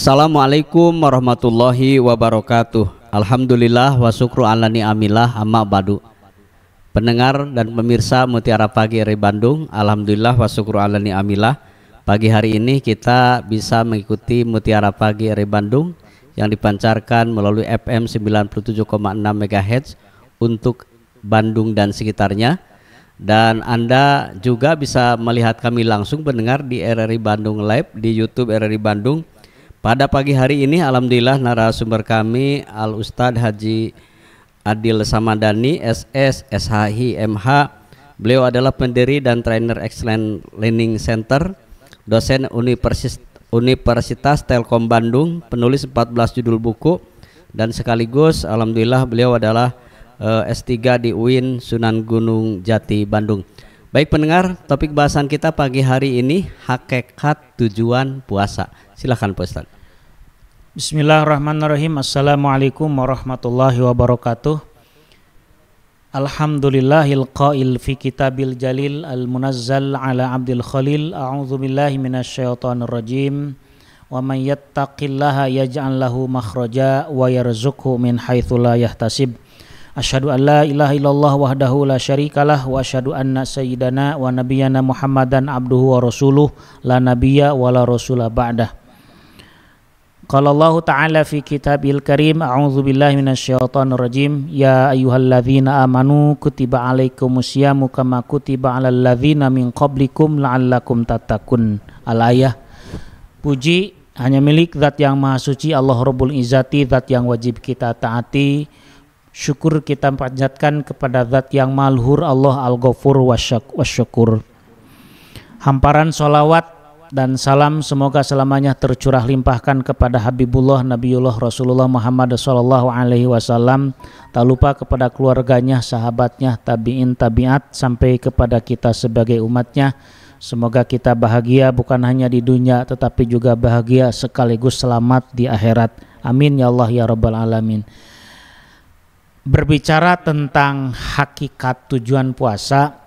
Assalamualaikum warahmatullahi wabarakatuh. Alhamdulillah wa syukru ala ni'amillah amma ba'du. Pendengar dan pemirsa Mutiara Pagi RRI Bandung, alhamdulillah wa syukru ala ni'amillah. Pagi hari ini kita bisa mengikuti Mutiara Pagi RRI Bandung yang dipancarkan melalui FM 97,6 MHz untuk Bandung dan sekitarnya. Dan Anda juga bisa melihat kami langsung pendengar di RRI Bandung Live di YouTube RRI Bandung. Pada pagi hari ini alhamdulillah narasumber kami Al Ustadz Haji Adil Samadani SS SHI MH. Beliau adalah pendiri dan trainer Excellent Learning Center, dosen Universitas Telkom Bandung, penulis 14 judul buku, dan sekaligus alhamdulillah beliau adalah S3 di UIN Sunan Gunung Jati Bandung. Baik pendengar, topik bahasan kita pagi hari ini hakikat tujuan puasa. Silakan Pak Ustaz. Bismillahirrahmanirrahim. Assalamualaikum warahmatullahi wabarakatuh. Alhamdulillahil qail fi kitabil jalil al-munazzal ala abdil khalil. A'udzu billahi minasyaitonir rajim. Wa may yattaqillaha yaj'al lahu makhraja wa yarzuqhu min haitsu la yahtasib. Asyhadu an la ilaha illallah wahdahu la syarikalah wa asyhadu anna sayyidana wa nabiyyana Muhammadan abduhu wa rasuluh la nabiyya wa la rasula ba'dah. Qala Allah ta'ala fi kitabil karim, a'udzu billahi minasyaitonir rajim. Ya ayyuhalladzina amanu kutiba alaikumusyamu kama kutiba alal ladzina min qablikum la'allakum tattaqun. Al-ayah. Puji hanya milik Zat yang Maha Suci, Allah Rabbul Izzati, Zat yang wajib kita taati. Syukur kita panjatkan kepada Zat yang Maha-Luhur, Allah Al-Ghafur wasyakur. Hamparan sholawat dan salam semoga selamanya tercurah limpahkan kepada Habibullah Nabiullah Rasulullah Muhammad SAW. Tak lupa kepada keluarganya, sahabatnya, tabi'in, tabi'at, sampai kepada kita sebagai umatnya. Semoga kita bahagia bukan hanya di dunia tetapi juga bahagia sekaligus selamat di akhirat. Amin ya Allah ya Rabbal Alamin. Berbicara tentang hakikat tujuan puasa,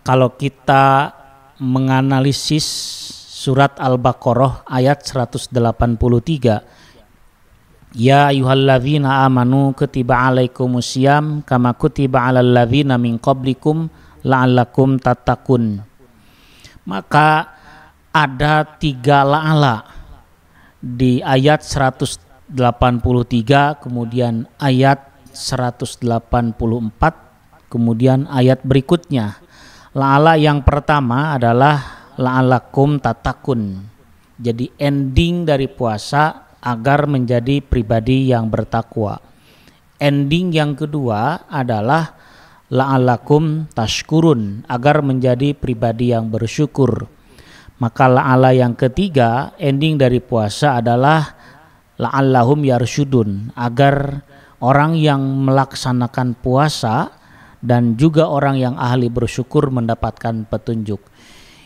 kalau kita menganalisis surat Al-Baqarah ayat 183, ya ayyuhalladzina amanu kutiba alaikumusiyam kama kutiba alal ladzina min qablikum la'allakum tattaqun. Maka ada 3 la'ala di ayat 183, kemudian ayat 184, kemudian ayat berikutnya. La'ala yang pertama adalah la'alakum tatakun. Jadi ending dari puasa agar menjadi pribadi yang bertakwa. Ending yang kedua adalah la'alakum tashkurun, agar menjadi pribadi yang bersyukur. Maka la'ala yang ketiga, ending dari puasa adalah la'allahum yarsyudun, agar orang yang melaksanakan puasa dan juga orang yang ahli bersyukur mendapatkan petunjuk.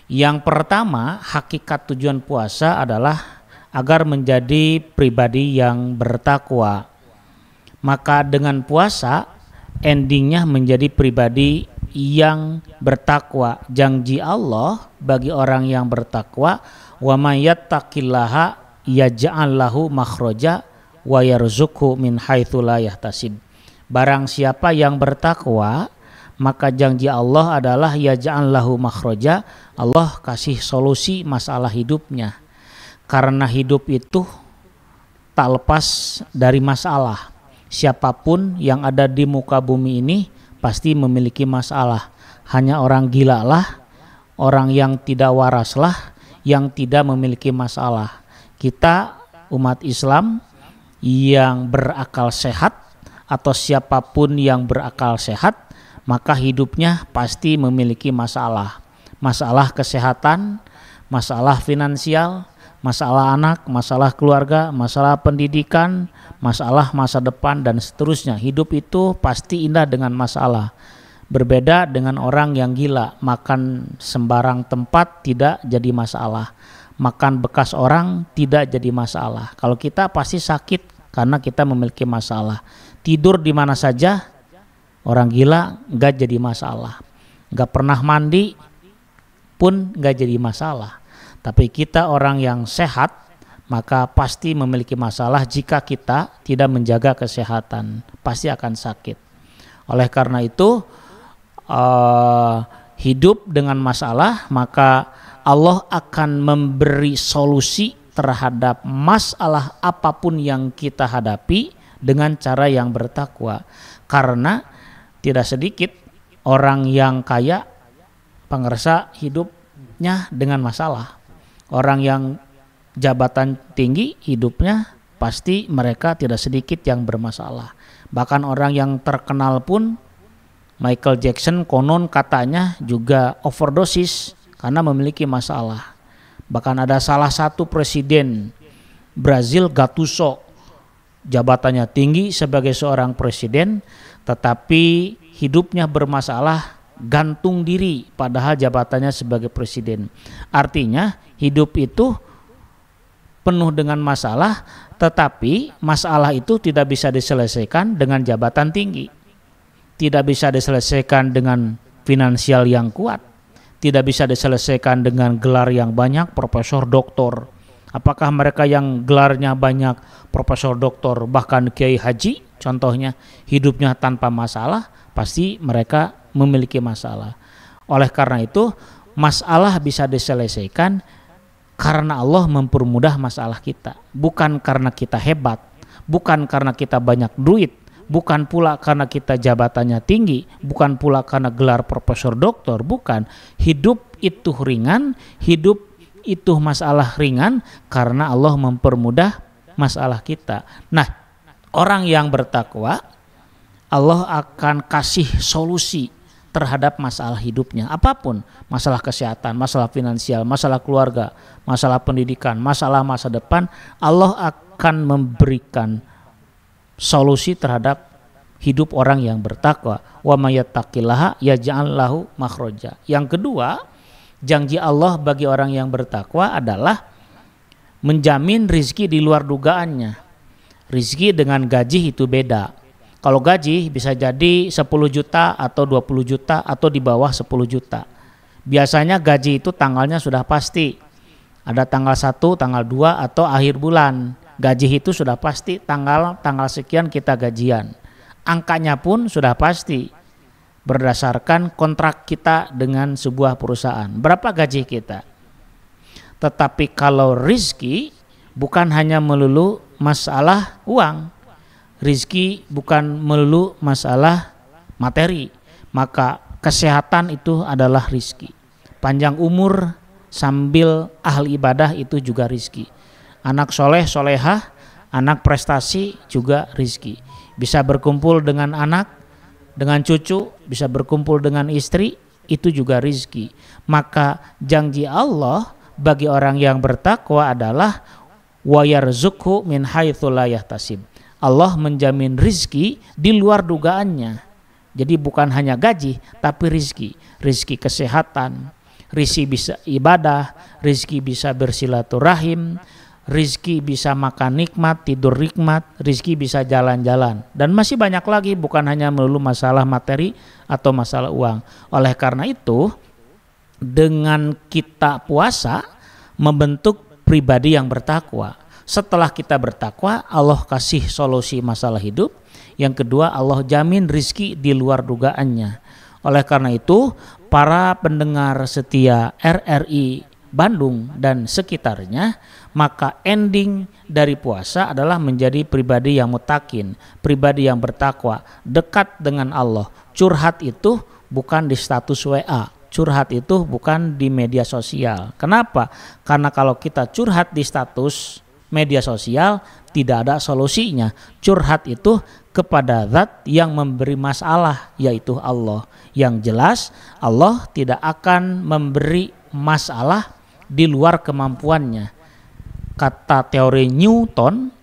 Yang pertama, hakikat tujuan puasa adalah agar menjadi pribadi yang bertakwa. Maka dengan puasa, endingnya menjadi pribadi yang bertakwa. Janji Allah bagi orang yang bertakwa, wa may yattaqillaha yaj'al lahu makhraja wa yarzuqhu min haitsu la yahtasib. Barang siapa yang bertakwa, maka janji Allah adalah yaj'al lahu makhraja, Allah kasih solusi masalah hidupnya. Karena hidup itu tak lepas dari masalah. Siapapun yang ada di muka bumi ini pasti memiliki masalah. Hanya orang gila lah, orang yang tidak waras lah yang tidak memiliki masalah. Kita umat Islam yang berakal sehat atau siapapun yang berakal sehat, maka hidupnya pasti memiliki masalah. Masalah kesehatan, masalah finansial, masalah anak, masalah keluarga, masalah pendidikan, masalah masa depan, dan seterusnya. Hidup itu pasti indah dengan masalah. Berbeda dengan orang yang gila, makan sembarang tempat tidak jadi masalah. Makan bekas orang tidak jadi masalah. Kalau kita pasti sakit karena kita memiliki masalah. Tidur di mana saja, orang gila nggak jadi masalah. Nggak pernah mandi pun nggak jadi masalah. Tapi kita orang yang sehat maka pasti memiliki masalah. Jika kita tidak menjaga kesehatan, pasti akan sakit. Oleh karena itu, hidup dengan masalah, maka Allah akan memberi solusi terhadap masalah apapun yang kita hadapi dengan cara yang bertakwa. Karena tidak sedikit orang yang kaya pengerasa hidupnya dengan masalah. Orang yang jabatan tinggi hidupnya pasti mereka tidak sedikit yang bermasalah. Bahkan orang yang terkenal pun, Michael Jackson konon katanya juga overdosis karena memiliki masalah. Bahkan ada salah satu presiden Brazil, Gattuso, jabatannya tinggi sebagai seorang presiden, tetapi hidupnya bermasalah, gantung diri padahal jabatannya sebagai presiden. Artinya hidup itu penuh dengan masalah, tetapi masalah itu tidak bisa diselesaikan dengan jabatan tinggi, tidak bisa diselesaikan dengan finansial yang kuat, tidak bisa diselesaikan dengan gelar yang banyak, profesor, doktor. Apakah mereka yang gelarnya banyak, profesor, doktor, bahkan kiai haji, contohnya hidupnya tanpa masalah? Pasti mereka memiliki masalah. Oleh karena itu, masalah bisa diselesaikan karena Allah mempermudah masalah kita, bukan karena kita hebat, bukan karena kita banyak duit, bukan pula karena kita jabatannya tinggi, bukan pula karena gelar profesor, doktor, bukan. Hidup itu ringan, hidup itu masalah ringan karena Allah mempermudah masalah kita. Nah, orang yang bertakwa, Allah akan kasih solusi terhadap masalah hidupnya, apapun, masalah kesehatan, masalah finansial, masalah keluarga, masalah pendidikan, masalah masa depan, Allah akan memberikan solusi terhadap hidup orang yang bertakwa. Wa may yattaqillaha yaj'al lahu makhraja. Yang kedua, janji Allah bagi orang yang bertakwa adalah menjamin rizki di luar dugaannya. Rizki dengan gaji itu beda. Kalau gaji bisa jadi 10 juta atau 20 juta atau di bawah 10 juta. Biasanya gaji itu tanggalnya sudah pasti. Ada tanggal 1, tanggal 2 atau akhir bulan. Gaji itu sudah pasti tanggal sekian kita gajian. Angkanya pun sudah pasti berdasarkan kontrak kita dengan sebuah perusahaan. Berapa gaji kita? Tetapi kalau rizki bukan hanya melulu masalah uang. Rizki bukan melulu masalah materi, maka kesehatan itu adalah rizki. Panjang umur sambil ahli ibadah itu juga rizki. Anak soleh, solehah, anak prestasi juga rizki. Bisa berkumpul dengan anak, dengan cucu, bisa berkumpul dengan istri, itu juga rizki. Maka janji Allah bagi orang yang bertakwa adalah wa yarzuqhu min haitsu la yahtasib. Allah menjamin rizki di luar dugaannya. Jadi bukan hanya gaji, tapi rizki. Rizki kesehatan, rizki bisa ibadah, rizki bisa bersilaturahim, rizki bisa makan nikmat, tidur nikmat, rizki bisa jalan-jalan. Dan masih banyak lagi, bukan hanya melulu masalah materi atau masalah uang. Oleh karena itu, dengan kita puasa, membentuk pribadi yang bertakwa. Setelah kita bertakwa, Allah kasih solusi masalah hidup. Yang kedua, Allah jamin rizki di luar dugaannya. Oleh karena itu, para pendengar setia RRI Bandung dan sekitarnya, maka ending dari puasa adalah menjadi pribadi yang mutakin, pribadi yang bertakwa, dekat dengan Allah. Curhat itu bukan di status WA. Curhat itu bukan di media sosial. Kenapa? Karena kalau kita curhat di status media sosial tidak ada solusinya. Curhat itu kepada zat yang memberi masalah, yaitu Allah. Yang jelas Allah tidak akan memberi masalah di luar kemampuannya. Kata teori Newton,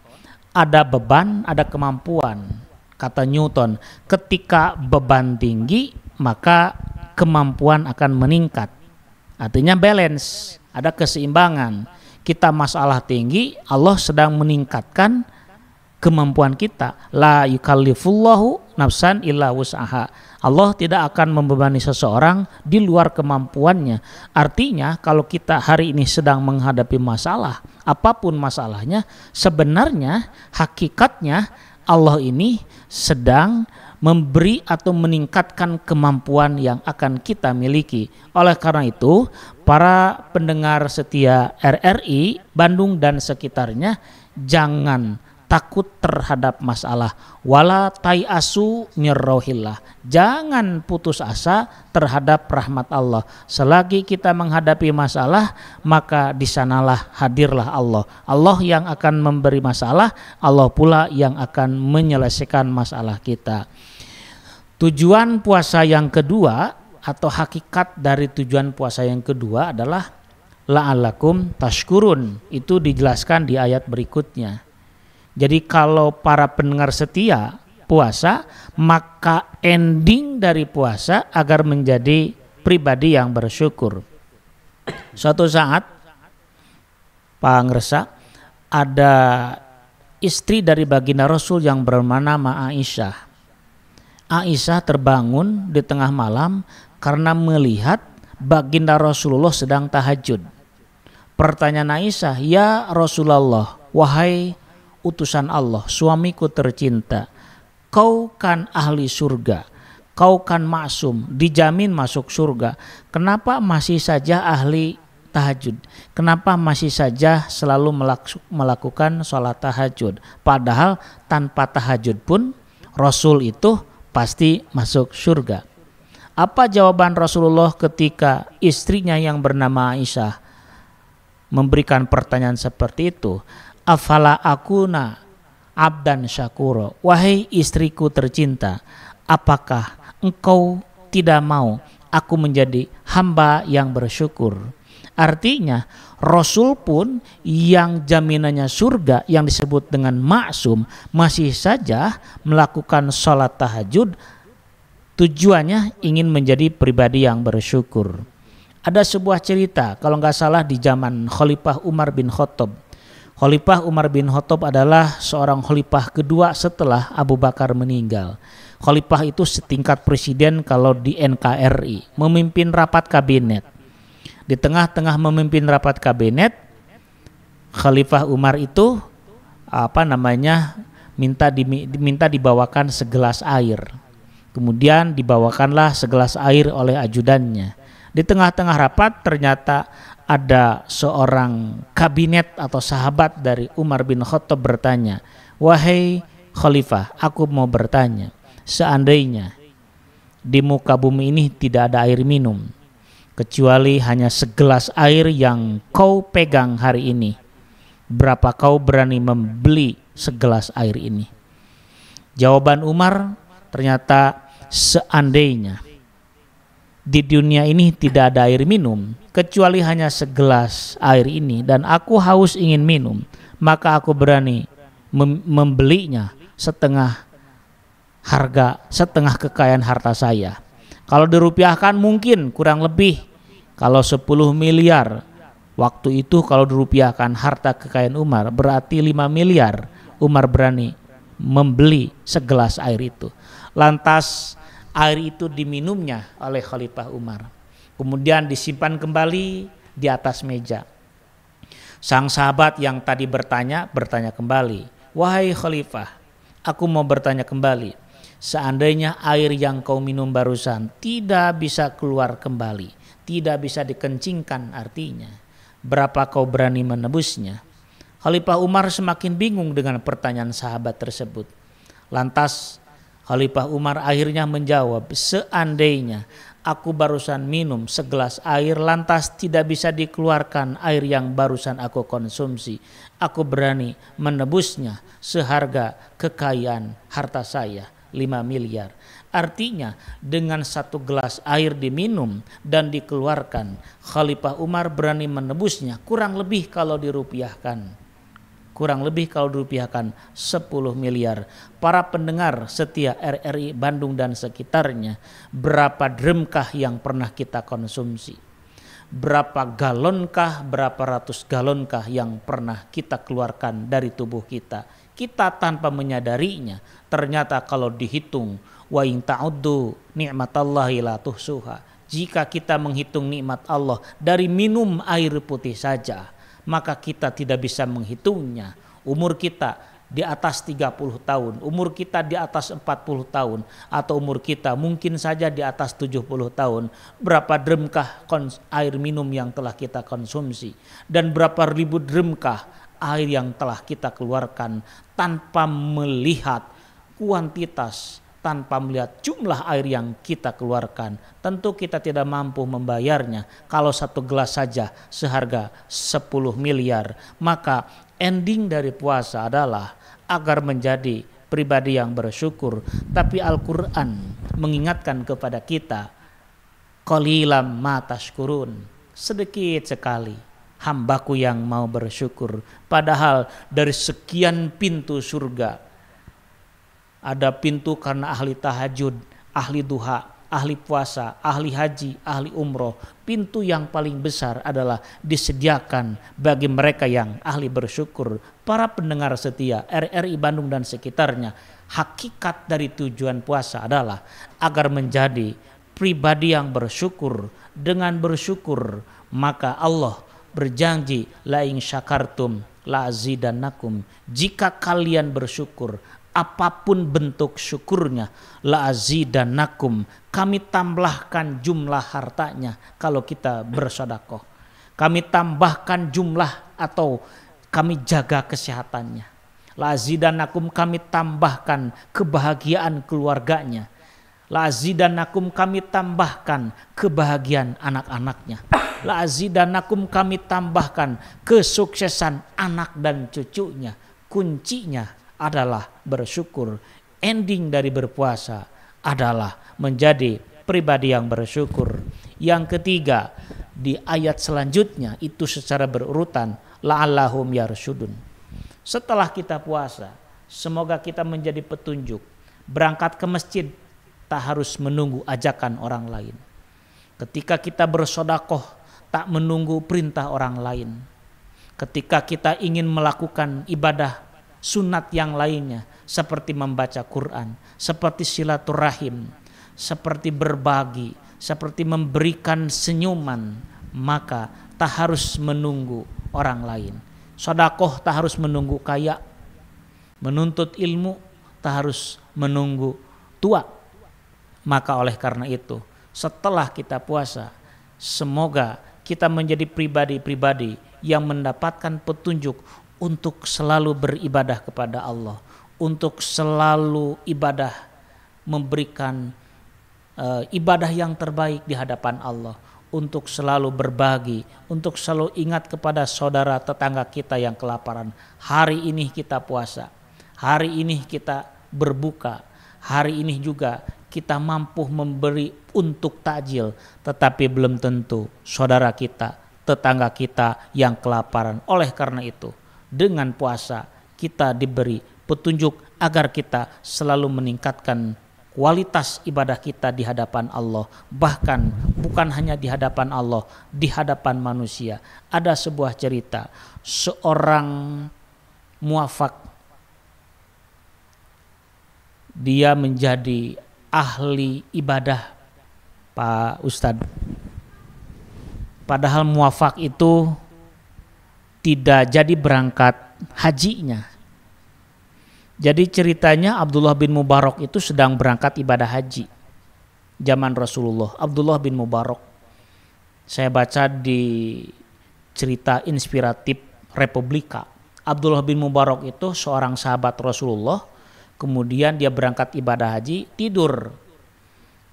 ada beban, ada kemampuan. Kata Newton, ketika beban tinggi maka kemampuan akan meningkat. Artinya balance, ada keseimbangan. Kita masalah tinggi, Allah sedang meningkatkan kemampuan kita. La yukallifullahu nafsan illa wus'aha. Allah tidak akan membebani seseorang di luar kemampuannya. Artinya kalau kita hari ini sedang menghadapi masalah, apapun masalahnya, sebenarnya hakikatnya Allah ini sedang memberi atau meningkatkan kemampuan yang akan kita miliki. Oleh karena itu, para pendengar setia RRI Bandung dan sekitarnya, jangan takut terhadap masalah. Wala tai'asu mirrohillah. Jangan putus asa terhadap rahmat Allah. Selagi kita menghadapi masalah, maka di sanalah hadirlah Allah. Allah yang akan memberi masalah, Allah pula yang akan menyelesaikan masalah kita. Tujuan puasa yang kedua atau hakikat dari tujuan puasa yang kedua adalah la'allakum tashkurun. Itu dijelaskan di ayat berikutnya. Jadi kalau para pendengar setia puasa, maka ending dari puasa agar menjadi pribadi yang bersyukur. Suatu saat Pak Ngersa, ada istri dari baginda Rasul yang bernama Aisyah. Aisyah terbangun di tengah malam karena melihat baginda Rasulullah sedang tahajud. Pertanyaan Aisyah, "Ya Rasulullah, wahai utusan Allah, suamiku tercinta, kau kan ahli surga, kau kan maksum, dijamin masuk surga. Kenapa masih saja ahli tahajud? Kenapa masih saja selalu melakukan sholat tahajud? Padahal tanpa tahajud pun Rasul itu pasti masuk surga." Apa jawaban Rasulullah ketika istrinya yang bernama Aisyah memberikan pertanyaan seperti itu? Afala akuna abdan syakuro, wahai istriku tercinta, apakah engkau tidak mau aku menjadi hamba yang bersyukur? Artinya Rasul pun yang jaminannya surga yang disebut dengan maksum masih saja melakukan sholat tahajud, tujuannya ingin menjadi pribadi yang bersyukur. Ada sebuah cerita kalau nggak salah di zaman Khalifah Umar bin Khattab. Khalifah Umar bin Khattab adalah seorang khalifah kedua setelah Abu Bakar meninggal. Khalifah itu setingkat presiden kalau di NKRI, memimpin rapat kabinet. Di tengah-tengah memimpin rapat kabinet, Khalifah Umar itu minta dibawakan segelas air. Kemudian dibawakanlah segelas air oleh ajudannya. Di tengah-tengah rapat ternyata ada seorang kabinet atau sahabat dari Umar bin Khattab bertanya, "Wahai Khalifah, aku mau bertanya, seandainya di muka bumi ini tidak ada air minum, kecuali hanya segelas air yang kau pegang hari ini, berapa kau berani membeli segelas air ini?" Jawaban Umar ternyata, seandainya di dunia ini tidak ada air minum kecuali hanya segelas air ini dan aku haus ingin minum, maka aku berani membelinya setengah harga, setengah kekayaan harta saya. Kalau dirupiahkan mungkin kurang lebih kalau 10 miliar. Waktu itu kalau dirupiahkan harta kekayaan Umar berarti 5 miliar. Umar berani membeli segelas air itu. Lantas air itu diminumnya oleh Khalifah Umar. Kemudian disimpan kembali di atas meja. Sang sahabat yang tadi bertanya kembali, "Wahai Khalifah, aku mau bertanya kembali. Seandainya air yang kau minum barusan tidak bisa keluar kembali, tidak bisa dikencingkan artinya, berapa kau berani menebusnya?" Khalifah Umar semakin bingung dengan pertanyaan sahabat tersebut. Lantas Khalifah Umar akhirnya menjawab, "Seandainya aku barusan minum segelas air lantas tidak bisa dikeluarkan air yang barusan aku konsumsi, aku berani menebusnya seharga kekayaan harta saya 5 miliar. Artinya dengan satu gelas air diminum dan dikeluarkan, Khalifah Umar berani menebusnya kurang lebih kalau dirupiahkan 10 miliar. Para pendengar setia RRI Bandung dan sekitarnya, berapa dremkah yang pernah kita konsumsi? berapa galonkah, berapa ratus galonkah yang pernah kita keluarkan dari tubuh kita. Kita tanpa menyadarinya. Ternyata kalau dihitung, wa in ta'uddu ni'matallahi la tuhsuha. Jika kita menghitung nikmat Allah dari minum air putih saja, maka kita tidak bisa menghitungnya. Umur kita di atas 30 tahun, umur kita di atas 40 tahun, atau umur kita mungkin saja di atas 70 tahun. Berapa dremkah air minum yang telah kita konsumsi, dan berapa ribu dremkah air yang telah kita keluarkan tanpa melihat kuantitas, tanpa melihat jumlah air yang kita keluarkan. Tentu kita tidak mampu membayarnya. Kalau satu gelas saja seharga 10 miliar, maka ending dari puasa adalah agar menjadi pribadi yang bersyukur. Tapi Al-Quran mengingatkan kepada kita, qalilam ma tashkurun, sedikit sekali hambaku yang mau bersyukur. Padahal dari sekian pintu surga, ada pintu karena ahli tahajud, ahli duha, ahli puasa, ahli haji, ahli umroh. Pintu yang paling besar adalah disediakan bagi mereka yang ahli bersyukur. Para pendengar setia RRI Bandung dan sekitarnya, hakikat dari tujuan puasa adalah agar menjadi pribadi yang bersyukur. Dengan bersyukur, maka Allah berjanji, la in syakartum la azidannakum. Jika kalian bersyukur, apapun bentuk syukurnya, la azidannakum, kami tambahkan jumlah hartanya. Kalau kita bersedekah, kami tambahkan jumlah atau kami jaga kesehatannya. La azidannakum, kami tambahkan kebahagiaan keluarganya. La azidannakum, kami tambahkan kebahagiaan anak-anaknya. La azidannakum, kami tambahkan kesuksesan anak dan cucunya. Kuncinya adalah bersyukur. Ending dari berpuasa adalah menjadi pribadi yang bersyukur. Yang ketiga, di ayat selanjutnya itu secara berurutan, la'allahum yarsyudun. Setelah kita puasa, semoga kita menjadi petunjuk. Berangkat ke masjid tak harus menunggu ajakan orang lain. Ketika kita bersedekah tak menunggu perintah orang lain. Ketika kita ingin melakukan ibadah sunat yang lainnya, seperti membaca Quran, seperti silaturahim, seperti berbagi, seperti memberikan senyuman, maka tak harus menunggu orang lain. Sedekah tak harus menunggu kaya, menuntut ilmu tak harus menunggu tua. Maka oleh karena itu, setelah kita puasa, semoga kita menjadi pribadi-pribadi yang mendapatkan petunjuk untuk selalu beribadah kepada Allah, untuk selalu ibadah, memberikan ibadah yang terbaik di hadapan Allah, untuk selalu berbagi, untuk selalu ingat kepada saudara tetangga kita yang kelaparan. Hari ini kita puasa, hari ini kita berbuka, hari ini juga kita mampu memberi untuk takjil, tetapi belum tentu saudara kita, tetangga kita yang kelaparan. Oleh karena itu, dengan puasa kita diberi petunjuk agar kita selalu meningkatkan kualitas ibadah kita di hadapan Allah. Bahkan bukan hanya di hadapan Allah, di hadapan manusia. Ada sebuah cerita, seorang muafak, dia menjadi ahli ibadah, Pak Ustadz. Padahal muafak itu tidak jadi berangkat hajinya. Jadi ceritanya Abdullah bin Mubarak itu sedang berangkat ibadah haji zaman Rasulullah. Abdullah bin Mubarak, saya baca di cerita inspiratif Republika. Abdullah bin Mubarak itu seorang sahabat Rasulullah. Kemudian dia berangkat ibadah haji, tidur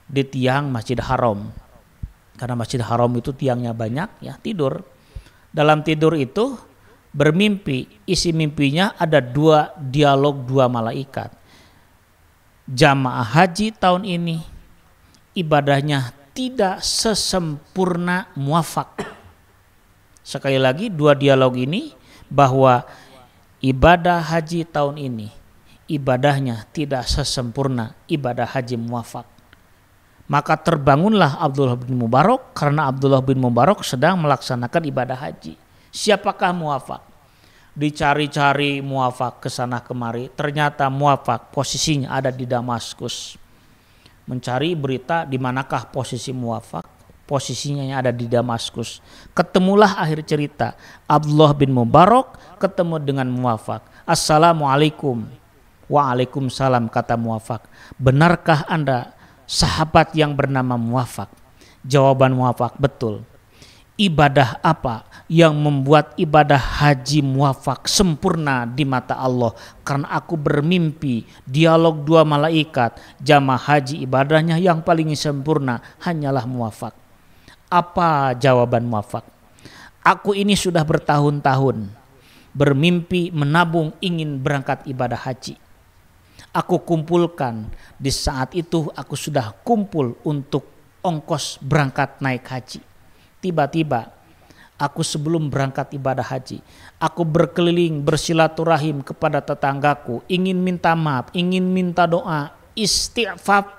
di tiang Masjid Haram. Karena Masjid Haram itu tiangnya banyak, ya tidur. Dalam tidur itu bermimpi, isi mimpinya ada dialog dua malaikat. Jamaah haji tahun ini ibadahnya tidak sesempurna muafak. Sekali lagi dua dialog ini, bahwa ibadah haji tahun ini ibadahnya tidak sesempurna ibadah haji muafak. Maka terbangunlah Abdullah bin Mubarak karena Abdullah bin Mubarak sedang melaksanakan ibadah haji. Siapakah muwafaq? Dicari-cari muwafaq ke sana kemari, ternyata muwafaq posisinya ada di Damaskus. Mencari berita di manakah posisi muwafaq, posisinya ada di Damaskus. Ketemulah akhir cerita Abdullah bin Mubarak ketemu dengan muwafaq. Assalamualaikum. Waalaikumsalam, kata muwafaq. Benarkah Anda sahabat yang bernama muwafaq? Jawaban muwafaq, betul. Ibadah apa yang membuat ibadah haji muwafaq sempurna di mata Allah? Karena aku bermimpi dialog dua malaikat, jamaah haji ibadahnya yang paling sempurna hanyalah muwafaq. Apa jawaban muwafaq? Aku ini sudah bertahun-tahun bermimpi menabung ingin berangkat ibadah haji. Aku kumpulkan, di saat itu aku sudah kumpul untuk ongkos berangkat naik haji. Tiba-tiba aku sebelum berangkat ibadah haji, aku berkeliling bersilaturahim kepada tetanggaku, ingin minta maaf, ingin minta doa, istighfar,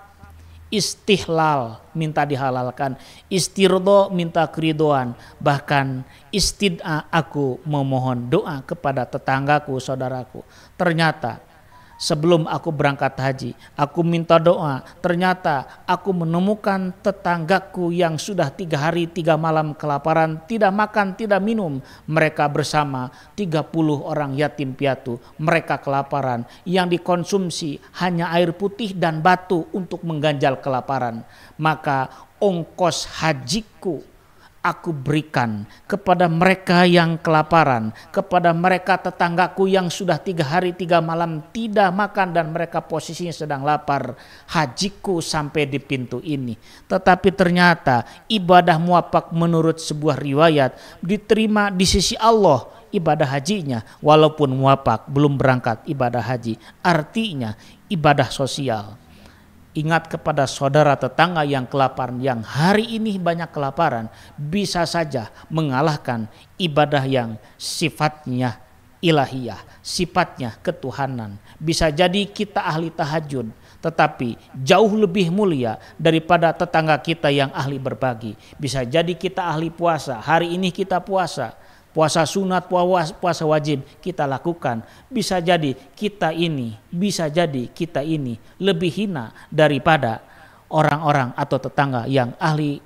istihlal, minta dihalalkan, istirdo, minta keridoan, bahkan istid'a, aku memohon doa kepada tetanggaku, saudaraku. Ternyata sebelum aku berangkat haji, aku minta doa. Ternyata aku menemukan tetanggaku yang sudah 3 hari 3 malam kelaparan, tidak makan, tidak minum. Mereka bersama 30 orang yatim piatu. Mereka kelaparan, yang dikonsumsi hanya air putih dan batu untuk mengganjal kelaparan. Maka ongkos hajiku aku berikan kepada mereka yang kelaparan, kepada mereka tetanggaku yang sudah 3 hari 3 malam tidak makan dan mereka posisinya sedang lapar. Hajiku sampai di pintu ini. Tetapi ternyata ibadah muwafaq menurut sebuah riwayat diterima di sisi Allah ibadah hajinya, walaupun muwafaq belum berangkat ibadah haji. Artinya ibadah sosial. Ingat kepada saudara tetangga yang kelaparan, yang hari ini banyak kelaparan, bisa saja mengalahkan ibadah yang sifatnya ilahiyah, sifatnya ketuhanan. Bisa jadi kita ahli tahajud, tetapi jauh lebih mulia daripada tetangga kita yang ahli berbagi. Bisa jadi kita ahli puasa, hari ini kita puasa sunat, puasa wajib kita lakukan. Bisa jadi kita ini lebih hina daripada orang-orang atau tetangga yang ahli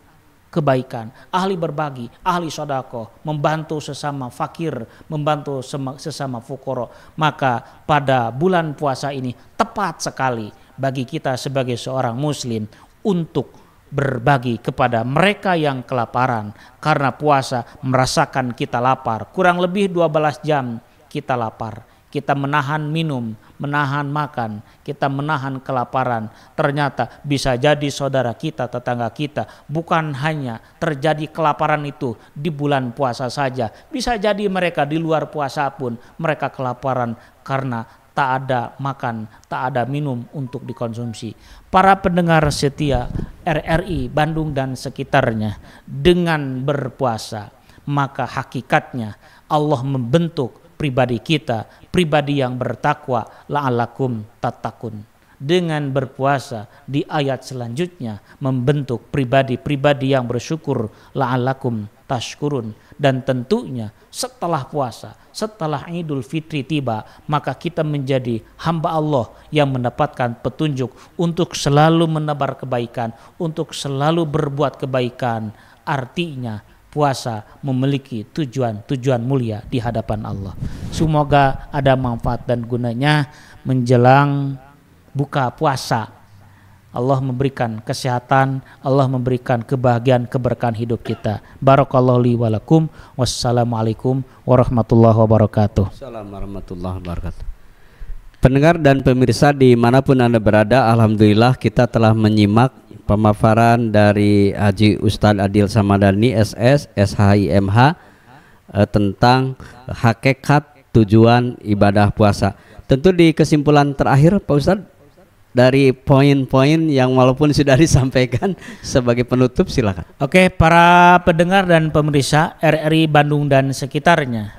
kebaikan, ahli berbagi, ahli sedekah, membantu sesama fakir, membantu sesama fukara. Maka pada bulan puasa ini tepat sekali bagi kita sebagai seorang muslim untuk berbagi kepada mereka yang kelaparan. Karena puasa merasakan kita lapar, kurang lebih 12 jam kita lapar, kita menahan minum, menahan makan, kita menahan kelaparan. Ternyata bisa jadi saudara kita, tetangga kita, bukan hanya terjadi kelaparan itu di bulan puasa saja, bisa jadi mereka di luar puasa pun mereka kelaparan karena tak ada makan, tak ada minum untuk dikonsumsi. Para pendengar setia RRI Bandung dan sekitarnya, dengan berpuasa maka hakikatnya Allah membentuk pribadi kita, pribadi yang bertakwa, la'allakum tattaqun. Dengan berpuasa di ayat selanjutnya membentuk pribadi-pribadi yang bersyukur, la'allakum tashkurun. Dan tentunya setelah puasa, setelah Idul Fitri tiba, maka kita menjadi hamba Allah yang mendapatkan petunjuk untuk selalu menebar kebaikan, untuk selalu berbuat kebaikan. Artinya puasa memiliki tujuan mulia di hadapan Allah. Semoga ada manfaat dan gunanya menjelang buka puasa. Allah memberikan kesehatan, Allah memberikan kebahagiaan, keberkahan hidup kita. Barakallahu li wa lakum. Wassalamualaikum warahmatullahi wabarakatuh. Assalamualaikum warahmatullahi wabarakatuh. Pendengar dan pemirsa dimanapun Anda berada, alhamdulillah kita telah menyimak pemaparan dari Haji Ustadz Adil Samadani SS SHIMH tentang hakikat tujuan ibadah puasa. Tentu di kesimpulan terakhir Pak Ustadz, dari poin-poin yang walaupun sudah disampaikan sebagai penutup, silakan. Oke, para pendengar dan pemirsa RRI Bandung dan sekitarnya,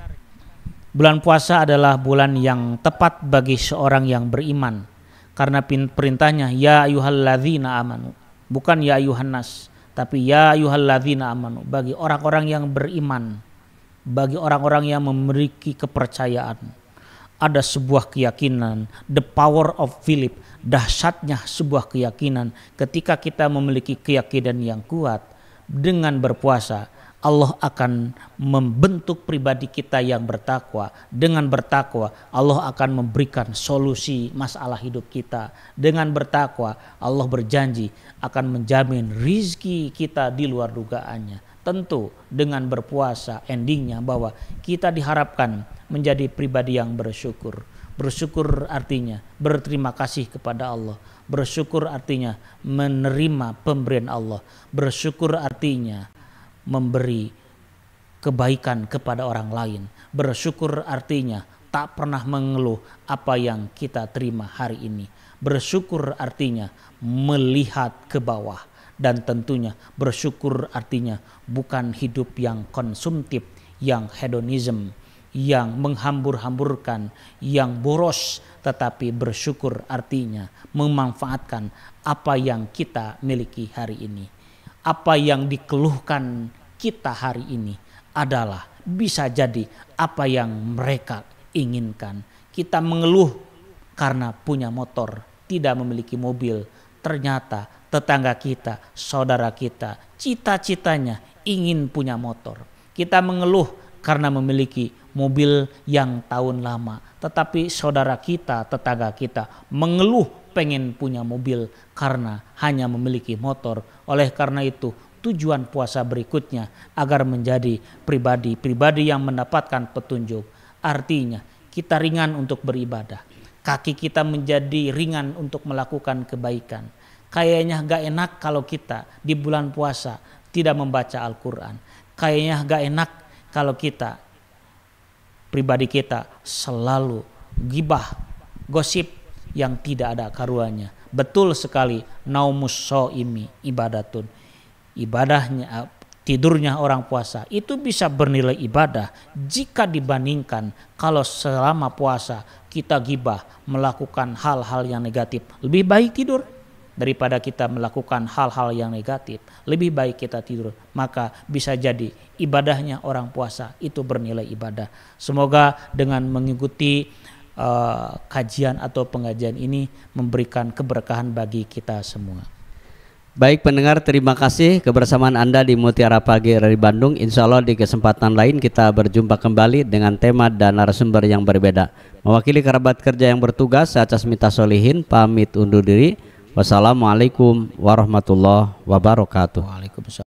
bulan puasa adalah bulan yang tepat bagi seorang yang beriman, karena perintahnya ya ayyuhalladzina amanu, Bukan ya ayuhan nas, tapi ya ayyuhalladzina amanu, bagi orang-orang yang beriman, bagi orang-orang yang memiliki kepercayaan. Ada sebuah keyakinan, the power of Philip, dahsyatnya sebuah keyakinan. Ketika kita memiliki keyakinan yang kuat dengan berpuasa, Allah akan membentuk pribadi kita yang bertakwa. Dengan bertakwa, Allah akan memberikan solusi masalah hidup kita. Dengan bertakwa, Allah berjanji akan menjamin rizki kita di luar dugaannya. Tentu dengan berpuasa endingnya bahwa kita diharapkan menjadi pribadi yang bersyukur. Bersyukur artinya berterima kasih kepada Allah. Bersyukur artinya menerima pemberian Allah. Bersyukur artinya memberi kebaikan kepada orang lain. Bersyukur artinya tak pernah mengeluh apa yang kita terima hari ini. Bersyukur artinya melihat ke bawah. Dan tentunya bersyukur artinya bukan hidup yang konsumtif, yang hedonism, yang menghambur-hamburkan, yang boros, tetapi bersyukur artinya memanfaatkan apa yang kita miliki hari ini. Apa yang dikeluhkan kita hari ini adalah bisa jadi apa yang mereka inginkan. Kita mengeluh karena punya motor, tidak memiliki mobil. Ternyata tetangga kita, saudara kita, cita-citanya ingin punya motor. Kita mengeluh karena memiliki mobil yang tahun lama. Tetapi saudara kita, tetangga kita mengeluh pengen punya mobil karena hanya memiliki motor. Oleh karena itu, tujuan puasa berikutnya agar menjadi pribadi-pribadi yang mendapatkan petunjuk. Artinya kita ringan untuk beribadah. Kaki kita menjadi ringan untuk melakukan kebaikan. Kayaknya gak enak kalau kita di bulan puasa tidak membaca Al-Quran. Kayaknya gak enak kalau kita, pribadi kita selalu gibah, gosip yang tidak ada karuannya. Betul sekali, naumus shaimi ibadatun. Ibadahnya, tidurnya orang puasa itu bisa bernilai ibadah jika dibandingkan kalau selama puasa kita gibah, melakukan hal-hal yang negatif. Lebih baik tidur daripada kita melakukan hal-hal yang negatif. Lebih baik kita tidur. Maka bisa jadi ibadahnya orang puasa itu bernilai ibadah. Semoga dengan mengikuti kajian atau pengajian ini memberikan keberkahan bagi kita semua. Baik pendengar, terima kasih kebersamaan Anda di Mutiara Pagi dari Bandung. Insya Allah di kesempatan lain kita berjumpa kembali dengan tema dan narasumber yang berbeda. Mewakili kerabat kerja yang bertugas, saya Casmita Solihin pamit undur diri. Wassalamualaikum warahmatullahi wabarakatuh. Waalaikumsalam.